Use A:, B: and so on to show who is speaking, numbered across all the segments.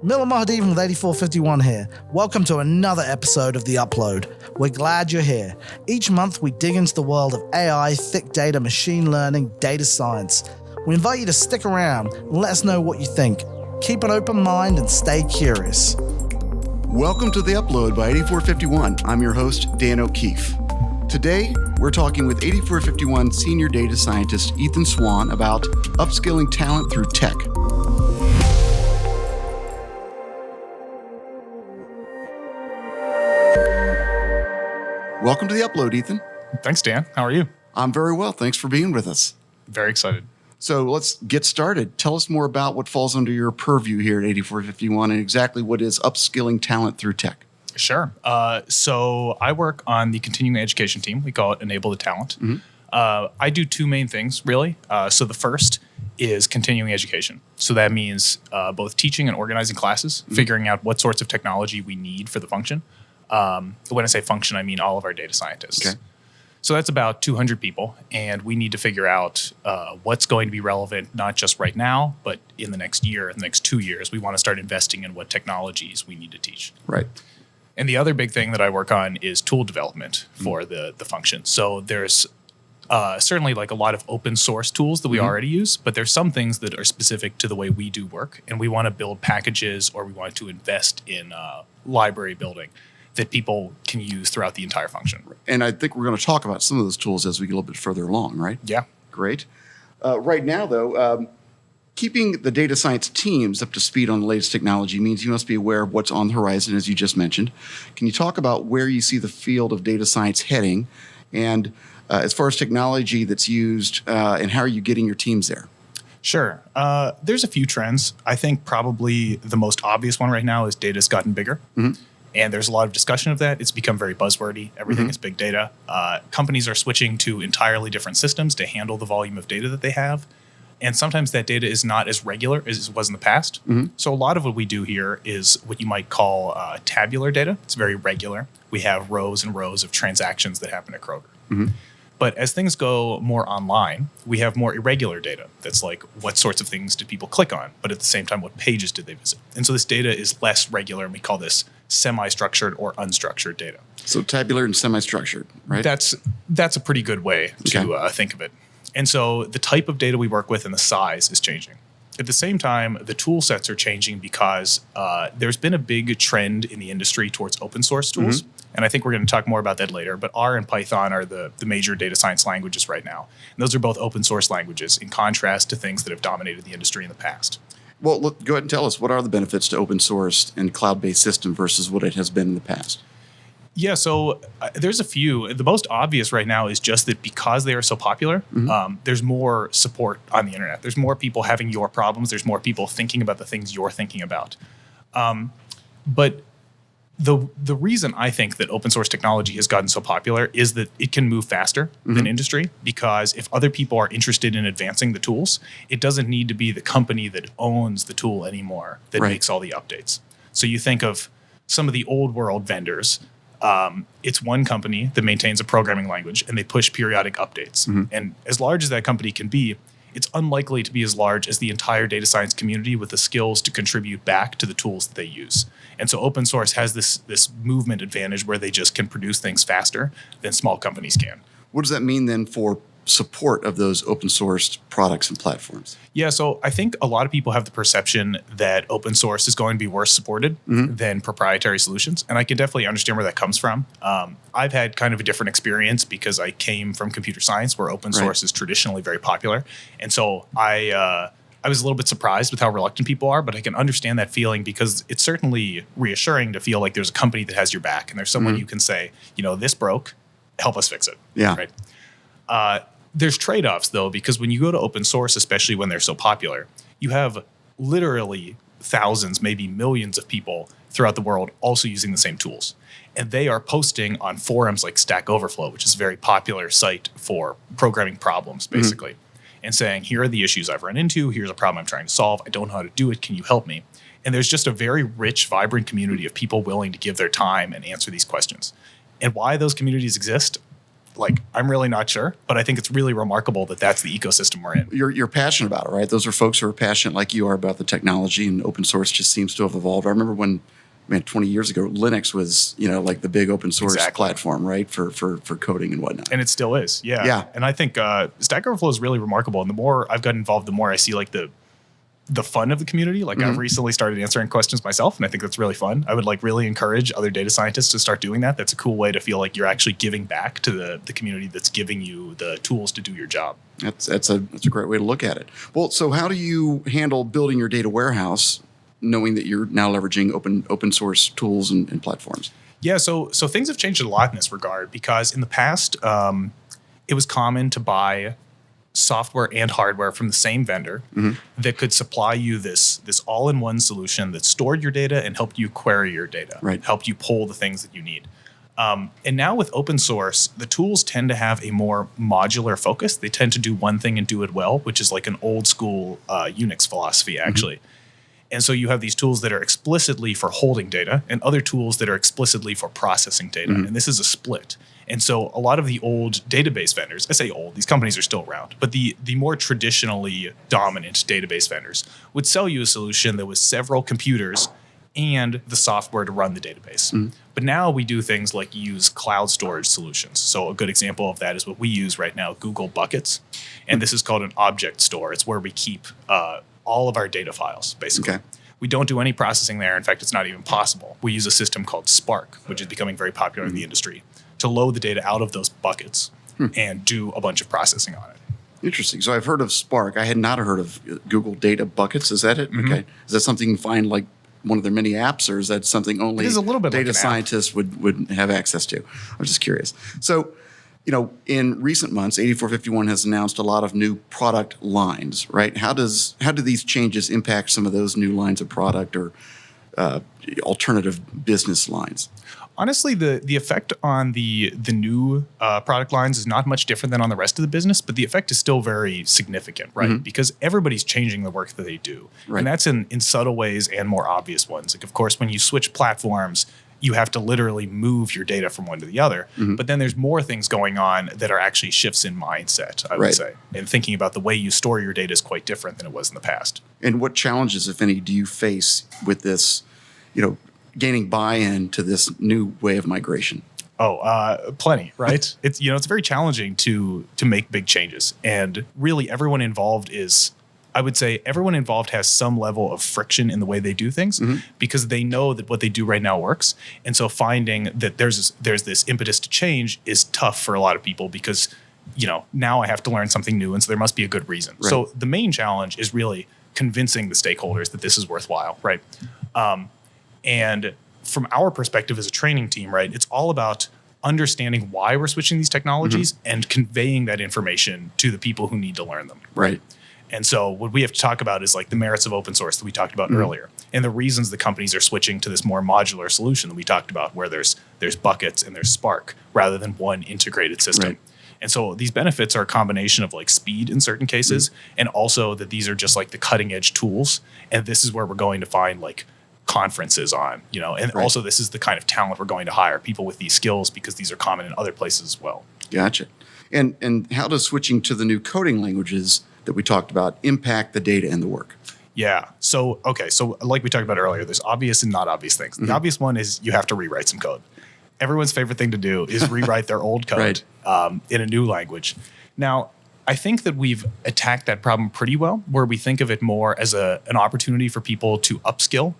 A: Miller Mahdeevan with 8451 here. Welcome to another episode of The Uplow'd. We're glad you're here. Each month we dig into the world of AI, thick data, machine learning, data science. We invite you to stick around and let us know what you think. Keep an open mind and stay curious.
B: Welcome to The Uplow'd by 8451. I'm your host, Dan O'Keefe. Today, we're talking with 8451 Senior Data Scientist Ethan Swan about upskilling talent through tech. Welcome to The Uplow'd, Ethan.
C: Thanks, Dan. How are you?
B: I'm very well. Thanks for being with us.
C: Very excited.
B: So let's get started. Tell us more about what falls under your purview here at 8451 and exactly what is upskilling talent through tech.
C: Sure. So I work on the continuing education team. We call it Enable the Talent. I do two main things, really. So the first is continuing education. So that means both teaching and organizing classes, figuring out what sorts of technology we need for the function. When I say function, I mean all of our data scientists.
B: Okay.
C: So that's about 200 people, and we need to figure out what's going to be relevant, not just right now, but in the next year, in the next 2 years. We want to start investing in what technologies we need to teach.
B: Right.
C: And the other big thing that I work on is tool development for the function. So there's certainly like a lot of open source tools that we already use, but there's some things that are specific to the way we do work, and we want to build packages or we want to invest in library building that people can use throughout the entire function.
B: And I think we're going to talk about some of those tools as we get a little bit further along, right?
C: Yeah.
B: Great. Right now, though, keeping the data science teams up to speed on the latest technology means you must be aware of what's on the horizon, as you just mentioned. Can you talk about where you see the field of data science heading and as far as technology that's used and how are you getting your teams there?
C: Sure. There's a few trends. I think probably the most obvious one right now is data's gotten bigger. And there's a lot of discussion of that. It's become very buzzwordy. Everything is big data. Companies are switching to entirely different systems to handle the volume of data that they have. And sometimes that data is not as regular as it was in the past. So a lot of what we do here is what you might call tabular data. It's very regular. We have rows and rows of transactions that happen at Kroger. But as things go more online, we have more irregular data. That's like what sorts of things did people click on, but at the same time, what pages did they visit? And so this data is less regular, and we call this semi-structured or unstructured data.
B: So tabular and semi-structured, right?
C: That's a pretty good way to think of it. And so the type of data we work with and the size is changing. At the same time, the tool sets are changing because there's been a big trend in the industry towards open source tools. And I think we're going to talk more about that later. But R and Python are the major data science languages right now. And those are both open source languages in contrast to things that have dominated the industry in the past.
B: Well, look, go ahead and tell us, what are the benefits to open source and cloud-based system versus what it has been in the past?
C: Yeah, so there's a few. The most obvious right now is just that because they are so popular, there's more support on the internet. There's more people having your problems. There's more people thinking about the things you're thinking about. But the reason I think that open source technology has gotten so popular is that it can move faster than industry, because if other people are interested in advancing the tools, it doesn't need to be the company that owns the tool anymore that makes all the updates. So you think of some of the old world vendors. It's one company that maintains a programming language and they push periodic updates. And as large as that company can be, it's unlikely to be as large as the entire data science community with the skills to contribute back to the tools that they use. And so open source has this movement advantage where they just can produce things faster than small companies can.
B: What does that mean then for support of those open sourced products and platforms?
C: Yeah, so I think a lot of people have the perception that open source is going to be worse supported than proprietary solutions. And I can definitely understand where that comes from. I've had kind of a different experience because I came from computer science where open source is traditionally very popular. And so I was a little bit surprised with how reluctant people are, but I can understand that feeling because it's certainly reassuring to feel like there's a company that has your back and there's someone you can say, this broke, help us fix it.
B: Yeah.
C: Right. There's trade-offs, though, because when you go to open source, especially when they're so popular, you have literally thousands, maybe millions of people throughout the world also using the same tools. And they are posting on forums like Stack Overflow, which is a very popular site for programming problems, basically, and saying, here are the issues I've run into. Here's a problem I'm trying to solve. I don't know how to do it. Can you help me? And there's just a very rich, vibrant community of people willing to give their time and answer these questions. And why those communities exist? like, I'm really not sure, but I think it's really remarkable that that's the ecosystem we're in.
B: You're passionate about it, right? Those are folks who are passionate like you are about the technology, and open source just seems to have evolved. I remember when, 20 years ago, Linux was, like the big open source platform, right? For coding and whatnot.
C: And it still is. Yeah.
B: Yeah.
C: And I think Stack Overflow is really remarkable. And the more I've gotten involved, the more I see like the fun of the community. Like I've recently started answering questions myself, and I think that's really fun. I would like really encourage other data scientists to start doing that. That's a cool way to feel like you're actually giving back to the community that's giving you the tools to do your job.
B: That's a great way to look at it. Well, so how do you handle building your data warehouse, knowing that you're now leveraging open source tools and platforms?
C: Yeah, so things have changed a lot in this regard, because in the past, it was common to buy software and hardware from the same vendor that could supply you this all-in-one solution that stored your data and helped you query your data, helped you pull the things that you need. And now with open source, the tools tend to have a more modular focus. They tend to do one thing and do it well, which is like an old school Unix philosophy, actually. And so you have these tools that are explicitly for holding data and other tools that are explicitly for processing data. And this is a split. And so a lot of the old database vendors, I say old, these companies are still around, but the more traditionally dominant database vendors would sell you a solution that was several computers and the software to run the database. But now we do things like use cloud storage solutions. So a good example of that is what we use right now, Google Buckets. And this is called an object store. It's where we keep all of our data files, basically.
B: Okay.
C: We don't do any processing there. In fact, it's not even possible. We use a system called Spark, which is becoming very popular in the industry, to load the data out of those buckets and do a bunch of processing on it.
B: Interesting. So I've heard of Spark. I had not heard of Google Data Buckets. Is that it? Okay. Is that something you can find like one of their many apps, or is that something only
C: It is a little bit
B: data
C: like an
B: scientists would have access to? I'm just curious. So, in recent months, 8451 has announced a lot of new product lines, right? How do these changes impact some of those new lines of product or alternative business lines?
C: Honestly, the effect on the new product lines is not much different than on the rest of the business, but the effect is still very significant, right? Because everybody's changing the work that they do.
B: Right.
C: And that's in subtle ways and more obvious ones. Like, of course, when you switch platforms, you have to literally move your data from one to the other. But then there's more things going on that are actually shifts in mindset, I would say. And thinking about the way you store your data is quite different than it was in the past.
B: And what challenges, if any, do you face with this, gaining buy-in to this new way of migration?
C: Plenty, right? It's it's very challenging to make big changes. And really everyone involved has some level of friction in the way they do things because they know that what they do right now works. And so finding that there's this impetus to change is tough for a lot of people because, now I have to learn something new. And so there must be a good reason.
B: Right.
C: So the main challenge is really convincing the stakeholders that this is worthwhile, right? And from our perspective as a training team, right, it's all about understanding why we're switching these technologies and conveying that information to the people who need to learn them.
B: Right.
C: And so what we have to talk about is like the merits of open source that we talked about earlier, and the reasons the companies are switching to this more modular solution that we talked about, where there's buckets and there's Spark rather than one integrated system.
B: Right.
C: And so these benefits are a combination of like speed in certain cases, and also that these are just like the cutting edge tools. And this is where we're going to find like conferences on, and also this is the kind of talent we're going to hire, people with these skills, because these are common in other places as well.
B: Gotcha. And how does switching to the new coding languages that we talked about impact the data and the work?
C: Yeah. So like we talked about earlier, there's obvious and not obvious things. The obvious one is you have to rewrite some code. Everyone's favorite thing to do is rewrite their old code in a new language. Now, I think that we've attacked that problem pretty well, where we think of it more as an opportunity for people to upskill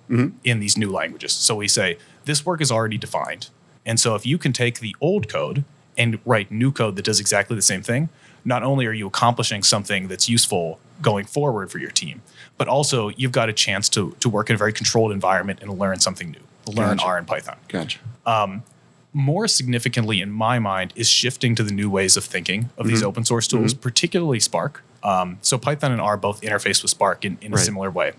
C: in these new languages. So we say, this work is already defined. And so if you can take the old code and write new code that does exactly the same thing, not only are you accomplishing something that's useful going forward for your team, but also you've got a chance to work in a very controlled environment and learn something new, learn R and Python.
B: Gotcha.
C: More significantly, in my mind, is shifting to the new ways of thinking of these open source tools, particularly Spark. So Python and R both interface with Spark in a similar way.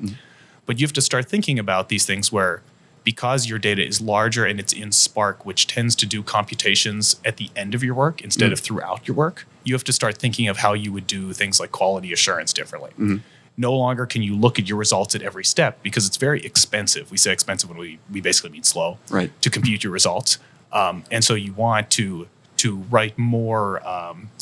C: But you have to start thinking about these things where, because your data is larger and it's in Spark, which tends to do computations at the end of your work instead of throughout your work, you have to start thinking of how you would do things like quality assurance differently. No longer can you look at your results at every step because it's very expensive. We say expensive when we basically mean slow to compute your results. And so you want to to write more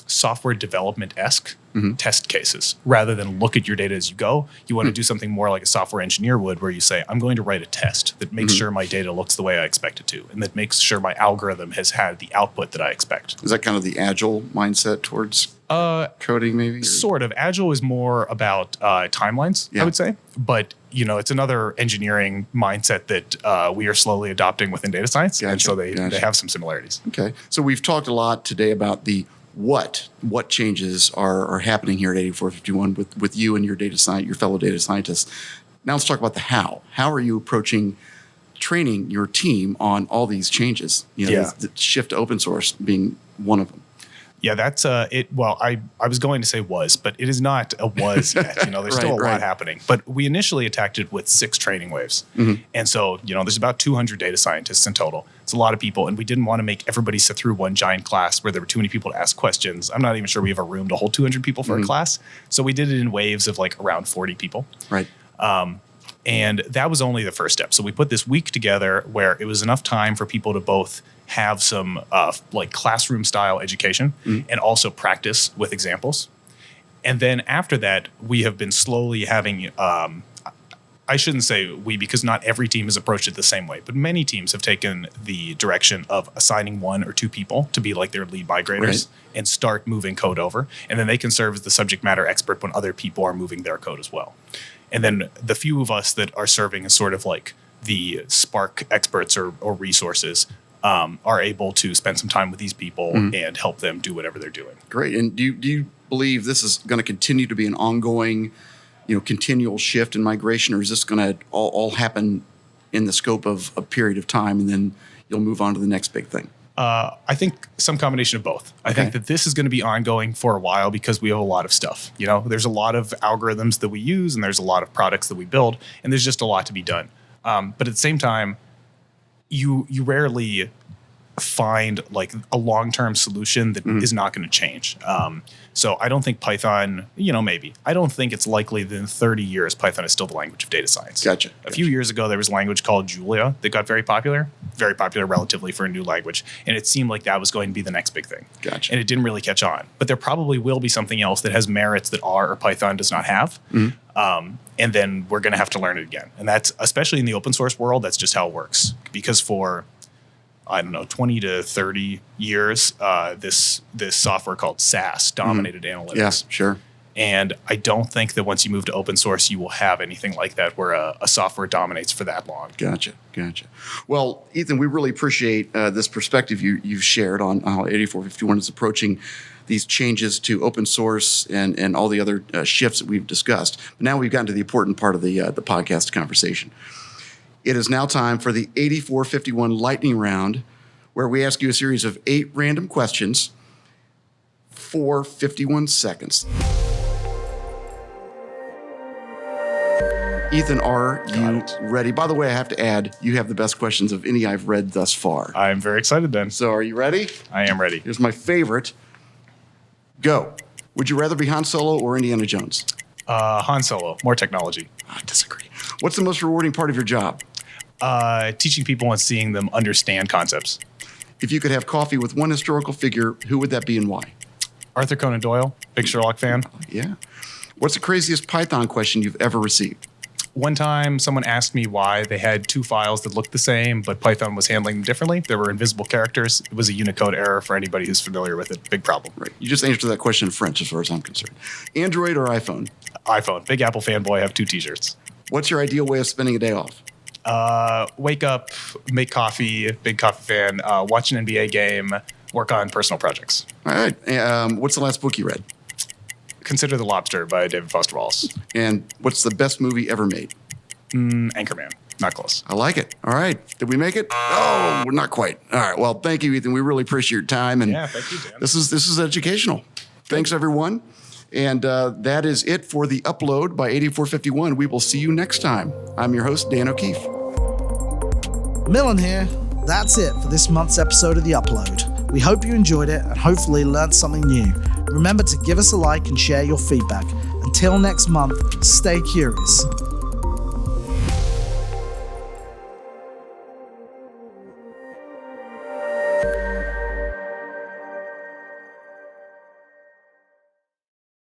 C: software development-esque test cases rather than look at your data as you go. You want to do something more like a software engineer would, where you say, I'm going to write a test that makes sure my data looks the way I expect it to, and that makes sure my algorithm has had the output that I expect.
B: Is that kind of the agile mindset towards coding, maybe?
C: Sort of. Agile is more about timelines, I would say. But, it's another engineering mindset that we are slowly adopting within data science.
B: Gotcha.
C: And so they have some similarities.
B: Okay. So we've talked a lot today about the what changes are happening here at 8451 with you and your fellow data scientists. Now let's talk about the how. How are you approaching training your team on all these changes? The shift to open source being one of them.
C: Yeah, that's it. Well, I was going to say was, but it is not a was yet. There's still a lot happening. But we initially attacked it with 6 training waves. And so, there's about 200 data scientists in total. It's a lot of people. And we didn't want to make everybody sit through one giant class where there were too many people to ask questions. I'm not even sure we have a room to hold 200 people for a class. So we did it in waves of around 40 people.
B: Right.
C: And that was only the first step. So we put this week together where it was enough time for people to both have some classroom style education and also practice with examples. And then after that, we have been slowly having, I shouldn't say we, because not every team has approached it the same way, but many teams have taken the direction of assigning 1 or 2 people to be their lead migrators and start moving code over. And then they can serve as the subject matter expert when other people are moving their code as well. And then the few of us that are serving as sort of the Spark experts or resources are able to spend some time with these people and help them do whatever they're doing.
B: Great. And do you believe this is going to continue to be an ongoing, continual shift in migration, or is this going to all happen in the scope of a period of time and then you'll move on to the next big thing?
C: I think some combination of both. I think that this is going to be ongoing for a while because we have a lot of stuff. There's a lot of algorithms that we use and there's a lot of products that we build, and there's just a lot to be done. But at the same time, you rarely find a long-term solution that is not going to change. So I don't think Python, maybe. I don't think it's likely that in 30 years, Python is still the language of data science.
B: Gotcha.
C: A few years ago, there was a language called Julia that got very popular relatively for a new language. And it seemed like that was going to be the next big thing.
B: Gotcha.
C: And it didn't really catch on. But there probably will be something else that has merits that R or Python does not have. And then we're going to have to learn it again. And that's, especially in the open source world, that's just how it works. Because for 20 to 30 years, this software called SAS dominated analytics.
B: Yeah, sure.
C: And I don't think that once you move to open source, you will have anything like that where a software dominates for that long.
B: Gotcha. Well, Ethan, we really appreciate this perspective you've shared on how 8451 is approaching these changes to open source and all the other shifts that we've discussed. But now we've gotten to the important part of the podcast conversation. It is now time for the 8451 lightning round, where we ask you a series of 8 random questions for 51 seconds. Ethan, are you ready? By the way, I have to add, you have the best questions of any I've read thus far.
C: I'm very excited, Ben.
B: So are you ready?
C: I am ready.
B: Here's my favorite. Go. Would you rather be Han Solo or Indiana Jones?
C: Han Solo, more technology.
B: I disagree. What's the most rewarding part of your job?
C: Teaching people and seeing them understand concepts.
B: If you could have coffee with one historical figure, who would that be and why?
C: Arthur Conan Doyle, big Sherlock fan.
B: Yeah. What's the craziest Python question you've ever received?
C: One time, someone asked me why they had 2 files that looked the same, but Python was handling them differently. There were invisible characters. It was a Unicode error for anybody who's familiar with it. Big problem.
B: Right. You just answered that question in French, as far as I'm concerned. Android or iPhone?
C: iPhone. Big Apple fanboy. I have 2 T-shirts.
B: What's your ideal way of spending a day off?
C: Wake up, make coffee, big coffee fan, watch an NBA game, work on personal projects.
B: All right. What's the last book you read?
C: Consider the Lobster by David Foster Wallace.
B: And what's the best movie ever made?
C: Anchorman. Not close.
B: I like it. All right. Did we make it? Oh, we're not quite. All right. Well, thank you, Ethan. We really appreciate your time. And
C: yeah, thank you, Dan.
B: This is educational. Thanks, everyone. And that is it for the Upload by 8451. We will see you next time. I'm your host, Dan O'Keefe.
A: Millen here. That's it for this month's episode of The Upload. We hope you enjoyed it and hopefully learned something new. Remember to give us a like and share your feedback. Until next month, stay curious.